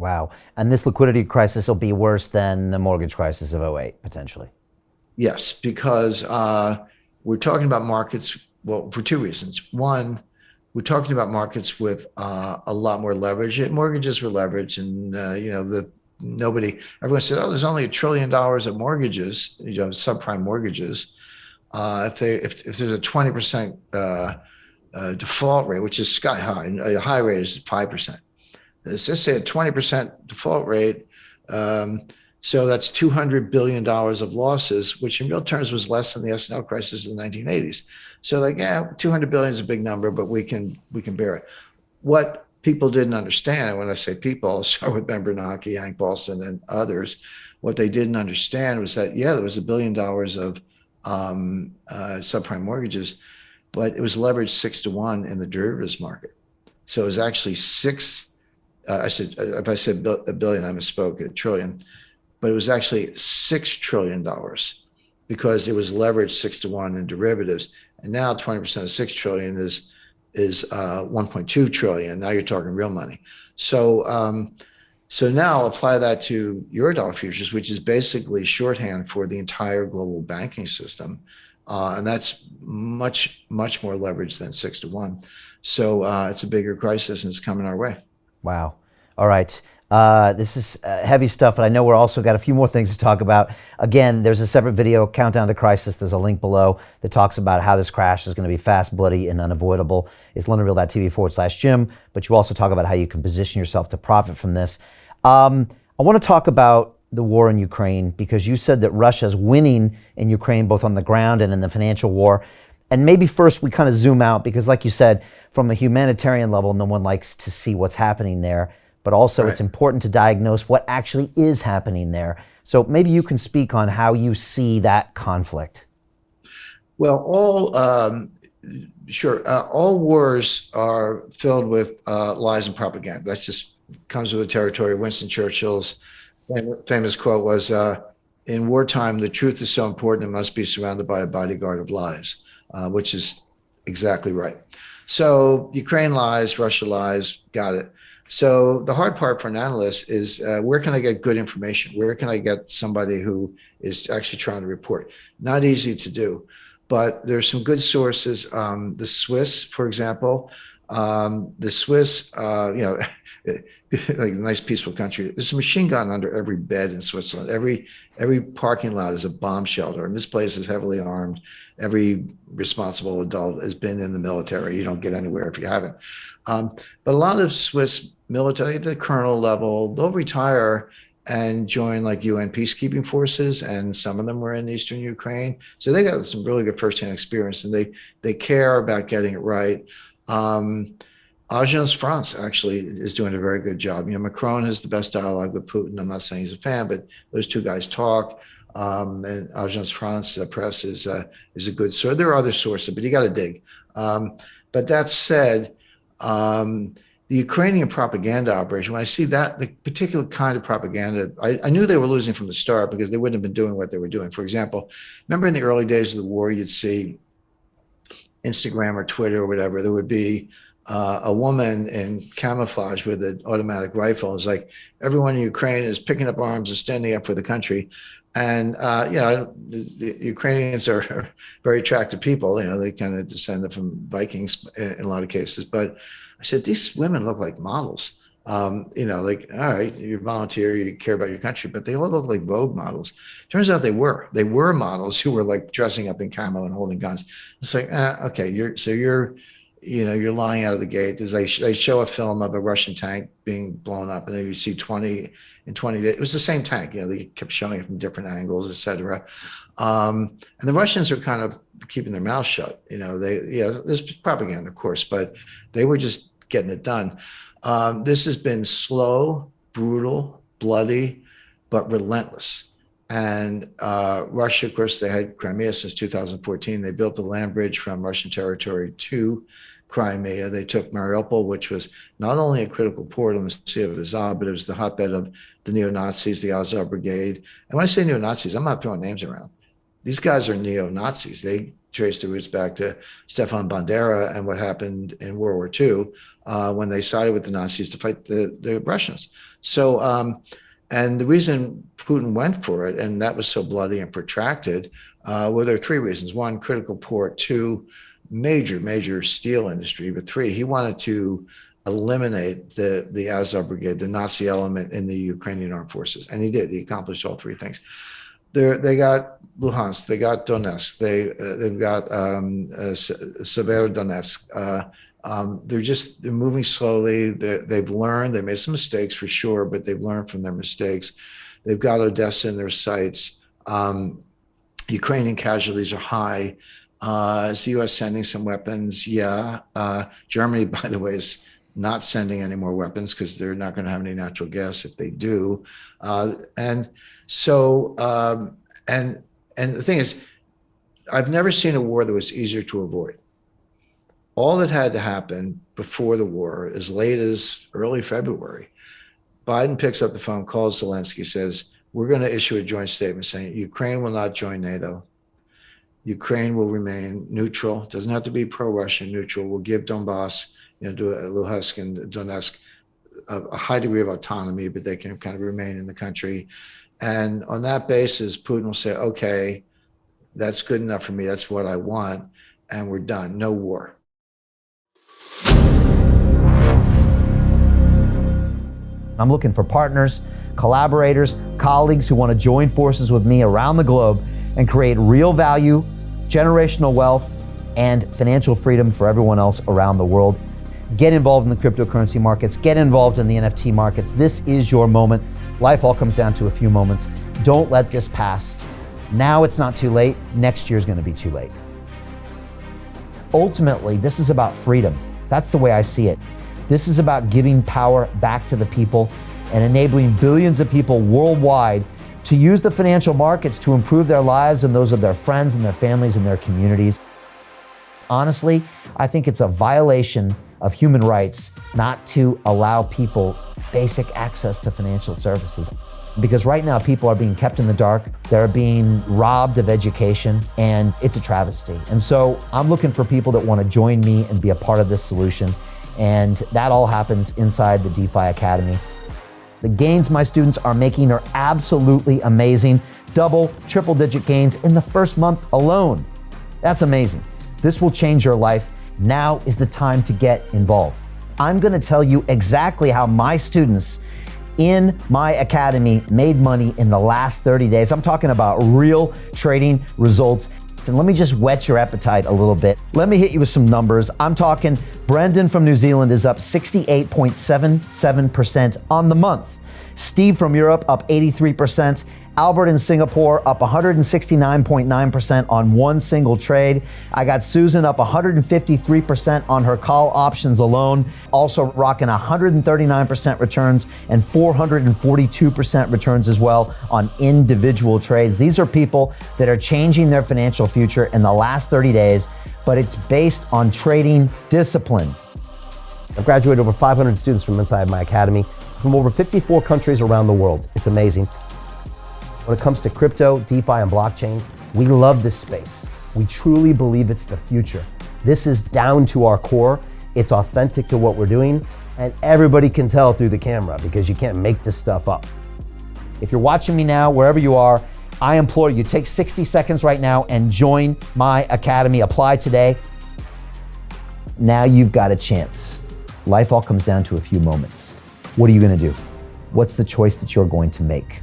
Wow. And this liquidity crisis will be worse than the mortgage crisis of '08, potentially. Yes, because we're talking about markets, well, for two reasons. One, we're talking about markets with a lot more leverage. Mortgages were leveraged, and everyone said, "Oh, there's only $1 trillion of mortgages, subprime mortgages." If there's a 20% default rate, which is sky high, a high rate is 5%. Let's just say a 20% default rate. So that's $200 billion of losses, which in real terms was less than the S&L crisis in the 1980s. So like, yeah, 200 billion is a big number, but we can bear it. What people didn't understand, and when I say people, I'll start with Ben Bernanke, Hank Paulson, and others. What they didn't understand was that, yeah, there was $1 billion of subprime mortgages, but it was leveraged 6 to 1 in the derivatives market. So it was actually if I said a billion, I misspoke, a trillion, but it was actually $6 trillion because it was leveraged 6 to 1 in derivatives. And now 20% of 6 trillion is 1.2 trillion. Now you're talking real money. So now apply that to Eurodollar futures, which is basically shorthand for the entire global banking system. And that's much, much more leverage than 6 to 1. So it's a bigger crisis and it's coming our way. Wow. All right. This is heavy stuff, but I know we're also got a few more things to talk about. Again, there's a separate video, Countdown to Crisis. There's a link below that talks about how this crash is going to be fast, bloody, and unavoidable. It's londonreal.tv/Jim, but you also talk about how you can position yourself to profit from this. I want to talk about the war in Ukraine, because you said that Russia's winning in Ukraine, both on the ground and in the financial war. And maybe first we kind of zoom out, because like you said, from a humanitarian level, no one likes to see what's happening there. But also It's important to diagnose what actually is happening there. So maybe you can speak on how you see that conflict. Well, all wars are filled with lies and propaganda. That just comes with the territory. Winston Churchill's famous quote was, in wartime, the truth is so important it must be surrounded by a bodyguard of lies, which is exactly right. So Ukraine lies, Russia lies, got it. So the hard part for an analyst is where can I get good information? Where can I get somebody who is actually trying to report? Not easy to do, but there's some good sources. The Swiss, for example, the Swiss, like a nice peaceful country. There's a machine gun under every bed in Switzerland. Every parking lot is a bomb shelter, and this place is heavily armed. Every responsible adult has been in the military. You don't get anywhere if you haven't. But a lot of Swiss military at the colonel level, they'll retire and join like UN peacekeeping forces, and some of them were in eastern Ukraine. So they got some really good firsthand experience, and they care about getting it right. Agence France actually is doing a very good job. Macron has the best dialogue with Putin. I'm not saying he's a fan, but those two guys talk. And Agence France press is a good source. There are other sources, but you got to dig. But that said, the Ukrainian propaganda operation, when I see that, the particular kind of propaganda, I knew they were losing from the start because they wouldn't have been doing what they were doing. For example, remember in the early days of the war, you'd see Instagram or Twitter or whatever, there would be a woman in camouflage with an automatic rifle. It's like everyone in Ukraine is picking up arms and standing up for the country. And, the Ukrainians are very attractive people. They kind of descended from Vikings in a lot of cases. But I said, these women look like models. All right, you volunteer, you care about your country, but they all look like Vogue models. Turns out they were models who were like dressing up in camo and holding guns. It's like, okay, you're lying out of the gate. They show a film of a Russian tank being blown up, and then you see 20 in 20 days. It was the same tank. They kept showing it from different angles, et cetera. And the Russians are kind of keeping their mouths shut. There's propaganda, of course, but they were just getting it done. This has been slow, brutal, bloody, but relentless. And Russia, of course, they had Crimea since 2014. They built the land bridge from Russian territory to Crimea. They took Mariupol, which was not only a critical port on the Sea of Azov, but it was the hotbed of the neo-Nazis, the Azov Brigade. And when I say neo-Nazis, I'm not throwing names around. These guys are neo-Nazis. They trace the roots back to Stefan Bandera and what happened in World War II when they sided with the Nazis to fight the Russians. So, and the reason Putin went for it, and that was so bloody and protracted, well, there are three reasons. One, critical port. Two, major steel industry. But three, he wanted to eliminate the Azov Brigade, the Nazi element in the Ukrainian armed forces. And he did. He accomplished all three things. They got Luhansk, they got Donetsk, they've got Severodonetsk. They're moving slowly. They've learned. They made some mistakes for sure, but they've learned from their mistakes. They've got Odessa in their sights. Ukrainian casualties are high. Is the U.S. sending some weapons? Yeah. Germany, by the way, is not sending any more weapons because they're not going to have any natural gas if they do. And the thing is, I've never seen a war that was easier to avoid. All that had to happen before the war, as late as early February, Biden picks up the phone, calls Zelensky, says, we're going to issue a joint statement saying Ukraine will not join NATO. Ukraine will remain neutral. It doesn't have to be pro-Russian, neutral. We'll give Donbass, Luhansk and Donetsk a high degree of autonomy, but they can kind of remain in the country. And on that basis, Putin will say, okay, that's good enough for me. That's what I want. And we're done. No war. I'm looking for partners, collaborators, colleagues who want to join forces with me around the globe and create real value, generational wealth, and financial freedom for everyone else around the world. Get involved in the cryptocurrency markets, get involved in the NFT markets. This is your moment. Life all comes down to a few moments. Don't let this pass. Now it's not too late. Next year's going to be too late. Ultimately, this is about freedom. That's the way I see it. This is about giving power back to the people and enabling billions of people worldwide to use the financial markets to improve their lives and those of their friends and their families and their communities. Honestly, I think it's a violation of human rights not to allow people basic access to financial services. Because right now people are being kept in the dark, they're being robbed of education, and it's a travesty. And so I'm looking for people that want to join me and be a part of this solution. And that all happens inside the DeFi Academy. The gains my students are making are absolutely amazing. Double, triple digit gains in the first month alone. That's amazing. This will change your life. Now is the time to get involved. I'm going to tell you exactly how my students in my academy made money in the last 30 days. I'm talking about real trading results. And let me just whet your appetite a little bit. Let me hit you with some numbers. I'm talking Brendan from New Zealand is up 68.77% on the month. Steve from Europe up 83%. Albert in Singapore up 169.9% on one single trade. I got Susan up 153% on her call options alone. Also rocking 139% returns and 442% returns as well on individual trades. These are people that are changing their financial future in the last 30 days, but it's based on trading discipline. I've graduated over 500 students from inside my academy from over 54 countries around the world. It's amazing. When it comes to crypto, DeFi, and blockchain, we love this space. We truly believe it's the future. This is down to our core. It's authentic to what we're doing, and everybody can tell through the camera because you can't make this stuff up. If you're watching me now, wherever you are, I implore you, take 60 seconds right now and join my academy. Apply today. Now you've got a chance. Life all comes down to a few moments. What are you going to do? What's the choice that you're going to make?